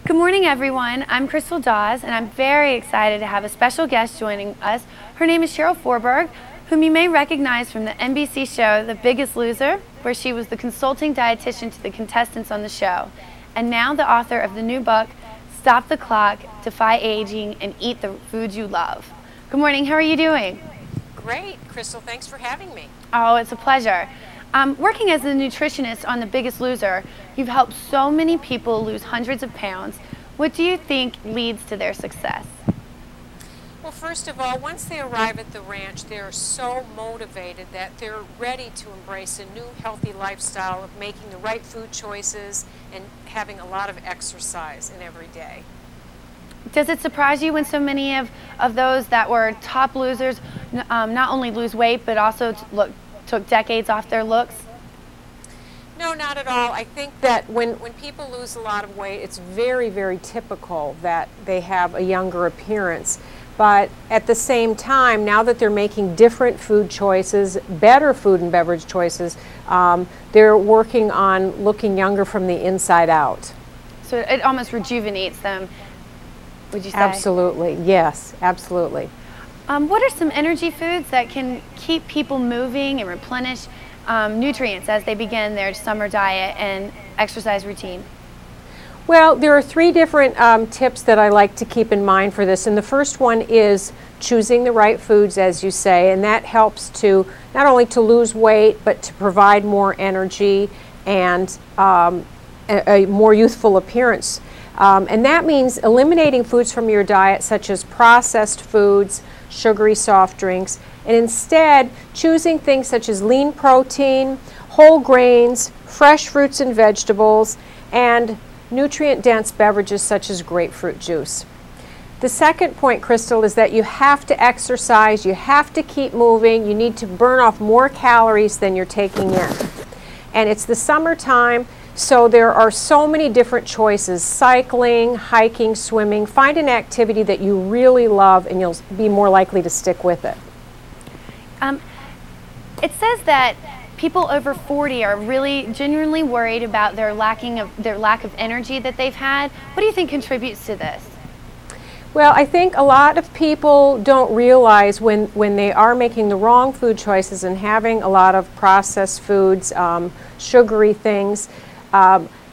Good morning, everyone. I'm Crystal Dawes, and I'm very excited to have a special guest joining us. Her name is Cheryl Forberg, whom you may recognize from the NBC show The Biggest Loser, where she was the consulting dietitian to the contestants on the show, and now the author of the new book, Stop the Clock, Defy Aging, and Eat the Foods You Love. Good morning. How are you doing? Great, Crystal. Thanks for having me. Oh, it's a pleasure. Working as a nutritionist on The Biggest Loser, you've helped so many people lose hundreds of pounds. What do you think leads to their success? Well, first of all, once they arrive at the ranch, they're so motivated that they're ready to embrace a new healthy lifestyle of making the right food choices and having a lot of exercise in every day. Does it surprise you when so many of those that were top losers not only lose weight but also took decades off their looks? No, not at all. I think that when people lose a lot of weight, it's very, very typical that they have a younger appearance. But at the same time, now that they're making different food choices, better food and beverage choices, they're working on looking younger from the inside out. So it almost rejuvenates them, would you say? Absolutely, yes, absolutely. What are some energy foods that can keep people moving and replenish nutrients as they begin their summer diet and exercise routine? Well, there are three different tips that I like to keep in mind for this, and the first one is choosing the right foods, as you say, and that helps to not only to lose weight but to provide more energy and a more youthful appearance. And that means eliminating foods from your diet such as processed foods, sugary soft drinks, and instead choosing things such as lean protein, whole grains, fresh fruits and vegetables, and nutrient-dense beverages such as grapefruit juice. The second point, Crystal, is that you have to exercise, you have to keep moving, you need to burn off more calories than you're taking in. And it's the summertime, so there are so many different choices: cycling, hiking, swimming. Find an activity that you really love and you'll be more likely to stick with it. It says that people over 40 are really genuinely worried about their lack of energy that they've had. What do you think contributes to this? Well, I think a lot of people don't realize when they are making the wrong food choices and having a lot of processed foods, sugary things,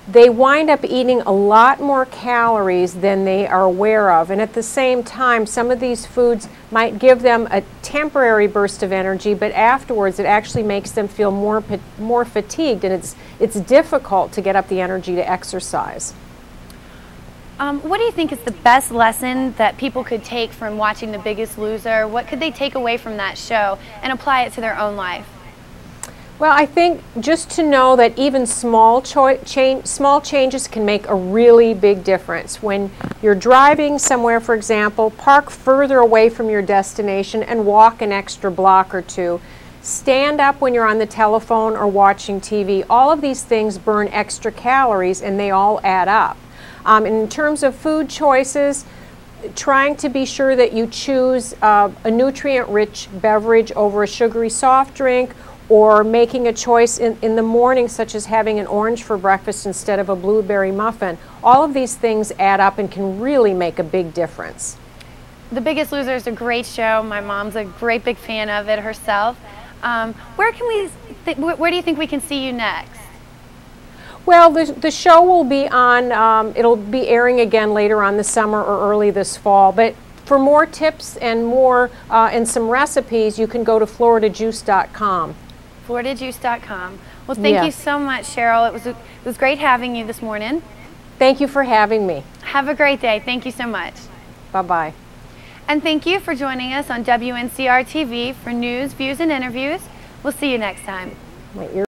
they wind up eating a lot more calories than they are aware of. And at the same time, some of these foods might give them a temporary burst of energy, but afterwards it actually makes them feel more fatigued, and it's difficult to get up the energy to exercise. What do you think is the best lesson that people could take from watching The Biggest Loser? What could they take away from that show and apply it to their own life? Well, I think just to know that even small changes can make a really big difference. When you're driving somewhere, for example, park further away from your destination and walk an extra block or two. Stand up when you're on the telephone or watching TV. All of these things burn extra calories and they all add up. And in terms of food choices, trying to be sure that you choose a nutrient-rich beverage over a sugary soft drink, or making a choice in the morning, such as having an orange for breakfast instead of a blueberry muffin. All of these things add up and can really make a big difference. The Biggest Loser is a great show. My mom's a great big fan of it herself. Where do you think we can see you next? Well, the show will be on, it'll be airing again later on this summer or early this fall. But for more tips and more and some recipes, you can go to floridajuice.com. floridajuice.com. Well, thank you so much, Cheryl. It was great having you this morning. Thank you for having me. Have a great day. Thank you so much. Bye-bye. And thank you for joining us on WNCR TV for news, views, and interviews. We'll see you next time. My ear